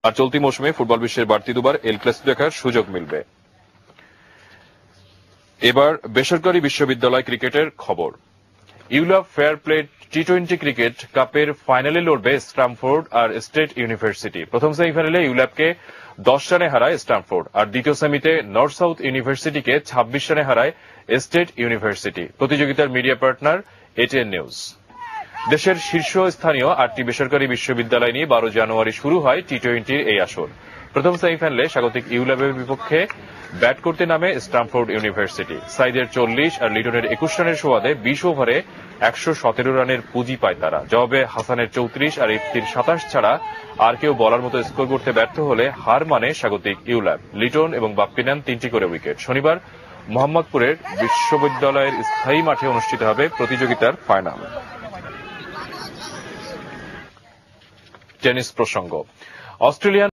আর চলতি মৌসুমে ফুটবল বিশ্বের বাড়তি দুবার এল ক্লাসিকো দেখার সুযোগ মিলবে। এবার বেসরকারি বিশ্ববিদ্যালয় ক্রিকেটের খবর। ইউল্যাব ফেয়ার প্লে টি-20 ক্রিকেট কাপের ফাইনালে লড়বে স্ট্যামফোর্ড আর স্টেট ইউনিভার্সিটি। প্রথম সেমিফাইনালে ইউল্যাবকে 10 রানে হারায় স্ট্যামফোর্ড, আর দ্বিতীয় সেমিতে নর্থ সাউথ ইউনিভার্সিটিকে 26 রানে হারায় স্টেট ইউনিভার্সিটি। প্রতিযোগিতার মিডিয়া পার্টনার এটিএন নিউজ। দেশের শীর্ষস্থানীয় 8টি বেসরকারি বিশ্ববিদ্যালয় নিয়ে 12 জানুয়ারি শুরু হয় টি-20 এই আসর। প্রথম সেমিফাইনালে স্বাগতিক ইউল্যাবের বিপক্ষে ব্যাট করতে নামে স্ট্যামফোর্ড ইউনিভার্সিটি। সাইদের 40 আর লিটনের 21 রানের সুবাদে 20 ওভারে 117 রানের পুঁজি পায় তারা। জবাবে হাসানের 34 আর ইফতির 27 ছাড়া আর কেউ বলার মতো স্কোর করতে ব্যর্থ হলে হার মানে স্বাগতিক ইউল্যাব। লিটন এবং বাপ্পি নেন 3টি করে উইকেট। শনিবার মোহাম্মদপুরের বিশ্ববিদ্যালয়ের স্থায়ী মাঠে অনুষ্ঠিত হবে প্রতিযোগিতার ফাইনাল। টেনিস প্রসঙ্গ। অস্ট্রেলিয়ান